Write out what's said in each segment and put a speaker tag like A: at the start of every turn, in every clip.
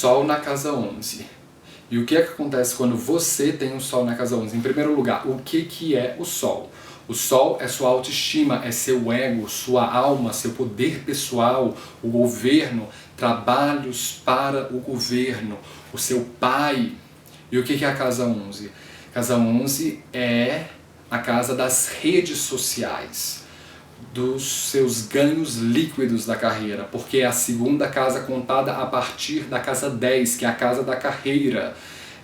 A: Sol na casa 11. E o que é que acontece quando você tem o Sol na casa 11? Em primeiro lugar, o que é o Sol? O Sol é sua autoestima, é seu ego, sua alma, seu poder pessoal, o governo, trabalhos para o governo, o seu pai. E o que é a casa 11? Casa 11 é a casa das redes sociais, dos seus ganhos líquidos da carreira, porque é a segunda casa contada a partir da casa 10, que é a casa da carreira,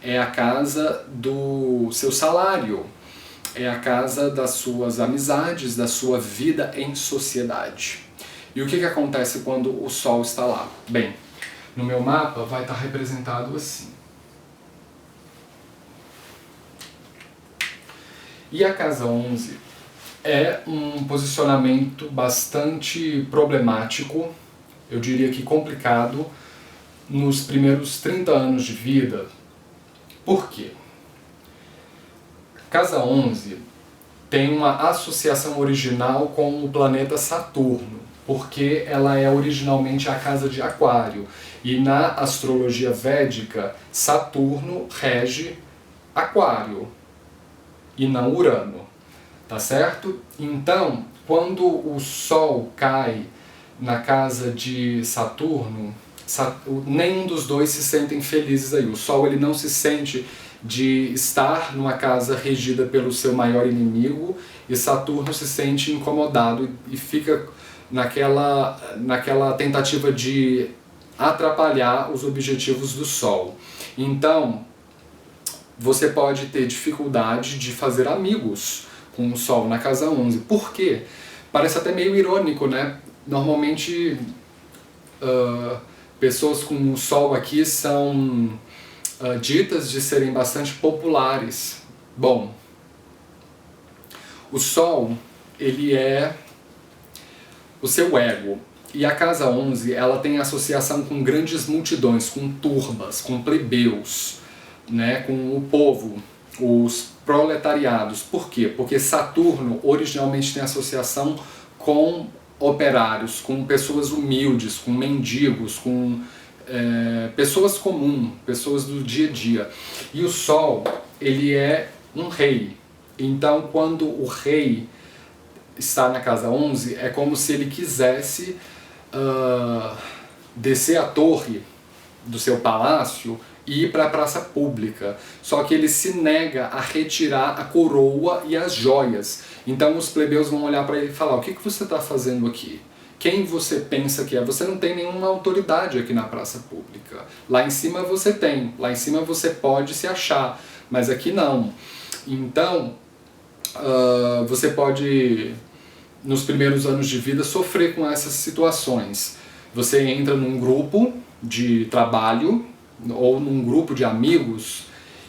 A: é a casa do seu salário, é a casa das suas amizades, da sua vida em sociedade. E o que acontece quando o Sol está lá? Bem, no meu mapa vai estar representado assim. E a casa 11 é um posicionamento bastante problemático, eu diria que complicado, nos primeiros 30 anos de vida. Por quê? Casa 11 tem uma associação original com o planeta Saturno, porque ela é originalmente a casa de Aquário. E na astrologia védica, Saturno rege Aquário e não Urano, tá certo? Então, quando o Sol cai na casa de Saturno, nenhum dos dois se sentem felizes aí. O Sol ele não se sente de estar numa casa regida pelo seu maior inimigo, e Saturno se sente incomodado e fica naquela tentativa de atrapalhar os objetivos do Sol. Então, você pode ter dificuldade de fazer amigos com o Sol na casa 11. Por quê? Parece até meio irônico, né? Normalmente, pessoas com o Sol aqui são ditas de serem bastante populares. Bom, o Sol, ele é o seu ego. E a casa 11, ela tem associação com grandes multidões, com turbas, com plebeus, né, com o povo, os proletariados. Por quê? Porque Saturno originalmente tem associação com operários, com pessoas humildes, com mendigos, com pessoas comuns, pessoas do dia a dia. E o Sol, ele é um rei. Então, quando o rei está na casa 11, é como se ele quisesse descer a torre do seu palácio e ir para a praça pública. Só que ele se nega a retirar a coroa e as joias. Então os plebeus vão olhar para ele e falar: o que você está fazendo aqui? Quem você pensa que é? Você não tem nenhuma autoridade aqui na praça pública. Lá em cima você tem, lá em cima você pode se achar, mas aqui não. Então, você pode, nos primeiros anos de vida, sofrer com essas situações. Você entra num grupo de trabalho ou num grupo de amigos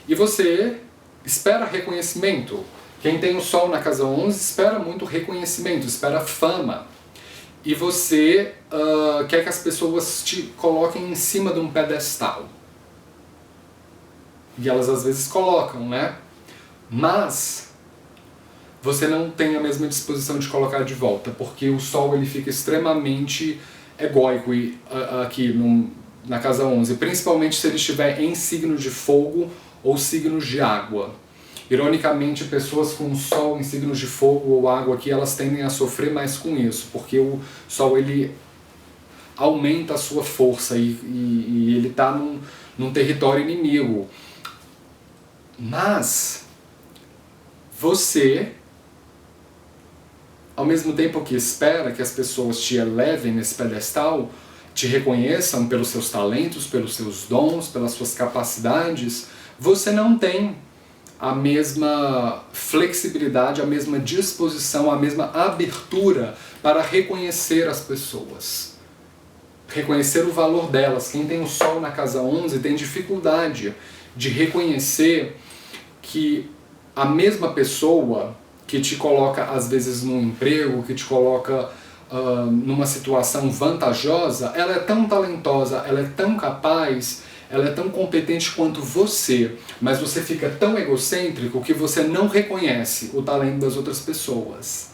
A: e você espera reconhecimento. Quem tem o Sol na casa 11 espera muito reconhecimento, espera fama. E você quer que as pessoas te coloquem em cima de um pedestal. E elas às vezes colocam, né? Mas você não tem a mesma disposição de colocar de volta, porque o Sol ele fica extremamente egóico aqui na casa 11, principalmente se ele estiver em signo de fogo ou signos de água. Ironicamente, pessoas com o Sol em signos de fogo ou água aqui, elas tendem a sofrer mais com isso, porque o Sol ele aumenta a sua força e ele está num território inimigo. Mas você, ao mesmo tempo que espera que as pessoas te elevem nesse pedestal, te reconheçam pelos seus talentos, pelos seus dons, pelas suas capacidades, você não tem a mesma flexibilidade, a mesma disposição, a mesma abertura para reconhecer as pessoas. Reconhecer o valor delas. Quem tem o Sol na casa 11 tem dificuldade de reconhecer que a mesma pessoa que te coloca às vezes num emprego, que te coloca numa situação vantajosa, ela é tão talentosa, ela é tão capaz, ela é tão competente quanto você, mas você fica tão egocêntrico que você não reconhece o talento das outras pessoas.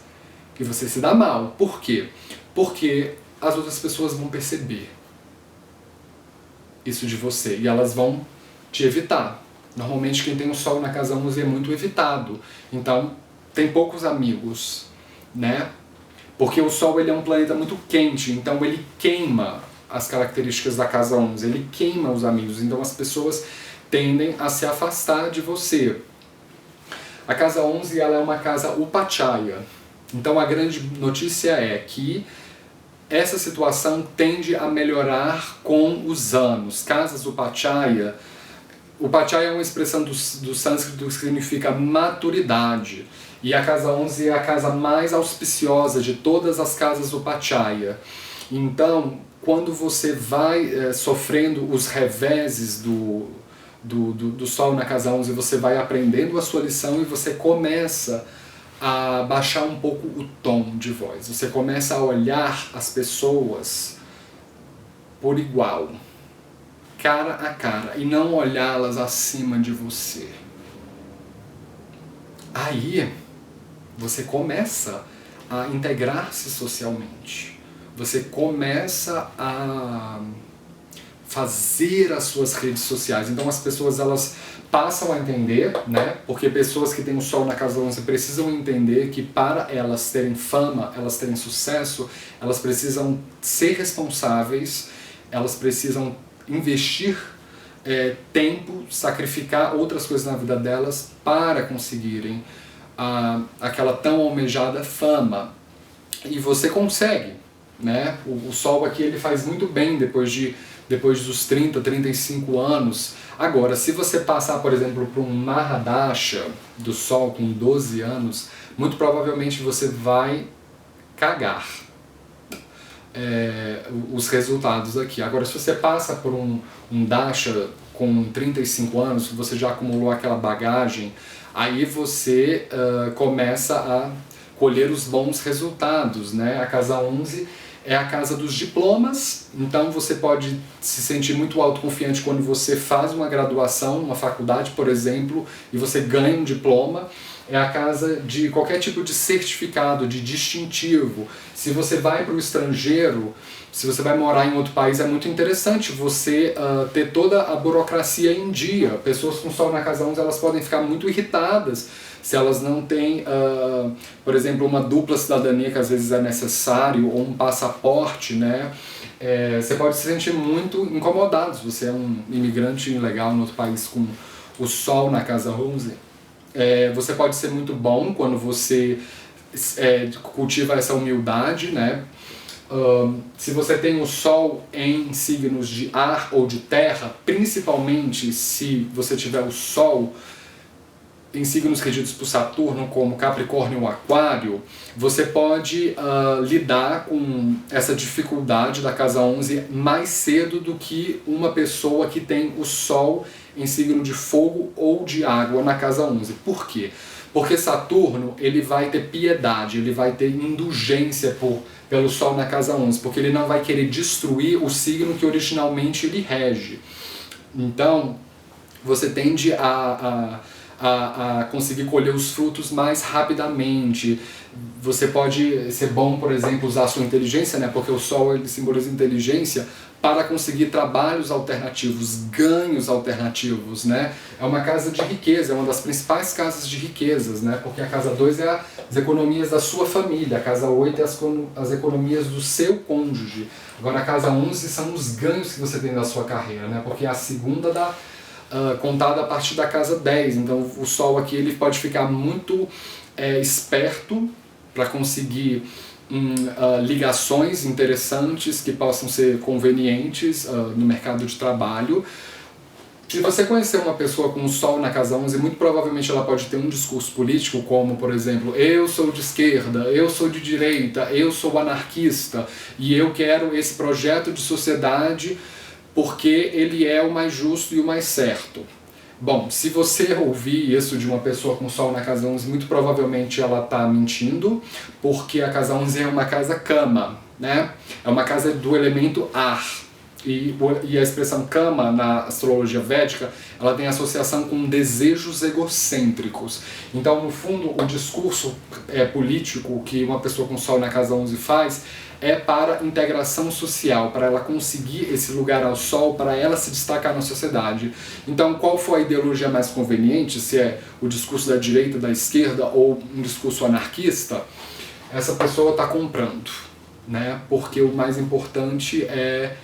A: Que você se dá mal. Por quê? Porque as outras pessoas vão perceber. isso de você, e elas vão te evitar. Normalmente quem tem o Sol na casa 11 é muito evitado, então tem poucos amigos, né? Porque o Sol ele é um planeta muito quente, então ele queima as características da casa 11, ele queima os amigos, então as pessoas tendem a se afastar de você. A casa 11 ela é uma casa upachaya, então a grande notícia é que essa situação tende a melhorar com os anos. Casas upachaya, upachaya é uma expressão do sânscrito que significa maturidade. E a casa 11 é a casa mais auspiciosa de todas as casas upachaya. Então, quando você vai sofrendo os reveses do Sol na casa 11, você vai aprendendo a sua lição e você começa a baixar um pouco o tom de voz. Você começa a olhar as pessoas por igual, cara a cara, e não olhá-las acima de você. Aí você começa a integrar-se socialmente. Você começa a fazer as suas redes sociais. Então as pessoas elas passam a entender, né? Porque pessoas que têm o Sol na casa 11 precisam entender que para elas terem fama, elas terem sucesso, elas precisam ser responsáveis, elas precisam investir tempo, sacrificar outras coisas na vida delas para conseguirem aquela tão almejada fama. E você consegue, né? O Sol aqui ele faz muito bem depois dos 30, 35 anos. Agora, se você passar, por exemplo, por um Mahadasha do Sol com 12 anos, muito provavelmente você vai cagar os resultados aqui. Agora, se você passa por um Dasha com 35 anos, você já acumulou aquela bagagem, aí você começa a colher os bons resultados, né? A casa 11 é a casa dos diplomas, então você pode se sentir muito autoconfiante quando você faz uma graduação, uma faculdade, por exemplo, e você ganha um diploma. É a casa de qualquer tipo de certificado, de distintivo. Se você vai para o estrangeiro, se você vai morar em outro país, é muito interessante você ter toda a burocracia em dia. Pessoas com Sol na casa 11, elas podem ficar muito irritadas se elas não têm, por exemplo, uma dupla cidadania que às vezes é necessário, ou um passaporte, né? Você pode se sentir muito incomodado se você é um imigrante ilegal em outro país com o Sol na casa 11. Você pode ser muito bom quando você cultiva essa humildade, né? Se você tem o Sol em signos de ar ou de terra, principalmente se você tiver o Sol em signos regidos por Saturno, como Capricórnio ou Aquário, você pode lidar com essa dificuldade da casa 11 mais cedo do que uma pessoa que tem o Sol em signo de fogo ou de água na casa 11. Por quê? Porque Saturno ele vai ter piedade, ele vai ter indulgência pelo Sol na casa 11, porque ele não vai querer destruir o signo que originalmente ele rege. Então, você tende a conseguir colher os frutos mais rapidamente. Você pode ser bom, por exemplo, usar a sua inteligência, né? Porque o Sol ele simboliza inteligência para conseguir trabalhos alternativos, ganhos alternativos, né? É uma casa de riqueza, é uma das principais casas de riquezas, né? Porque a casa 2 é as economias da sua família, a casa 8 é as economias do seu cônjuge. Agora a casa 11 são os ganhos que você tem da sua carreira, né? Porque a segunda contada a partir da casa 10, então o Sol aqui ele pode ficar muito esperto para conseguir ligações interessantes que possam ser convenientes no mercado de trabalho. Se você conhecer uma pessoa com o Sol na casa 11, muito provavelmente ela pode ter um discurso político como, por exemplo, eu sou de esquerda, eu sou de direita, eu sou anarquista e eu quero esse projeto de sociedade porque ele é o mais justo e o mais certo. Bom, se você ouvir isso de uma pessoa com Sol na casa 11, muito provavelmente ela está mentindo, porque a casa 11 é uma casa cama, né? É uma casa do elemento ar. E a expressão kama na astrologia védica, ela tem associação com desejos egocêntricos. Então, no fundo, o discurso político que uma pessoa com Sol na casa 11 faz é para integração social, para ela conseguir esse lugar ao sol, para ela se destacar na sociedade. Então, qual foi a ideologia mais conveniente, se é o discurso da direita, da esquerda ou um discurso anarquista, essa pessoa está comprando, né? Porque o mais importante é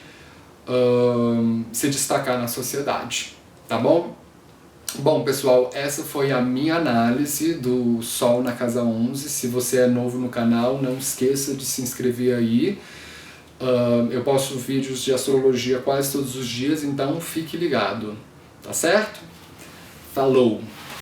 A: se destacar na sociedade, tá bom? Bom, pessoal, essa foi a minha análise do Sol na casa 11. Se você é novo no canal, não esqueça de se inscrever aí. Eu posto vídeos de astrologia quase todos os dias, então fique ligado, tá certo? Falou!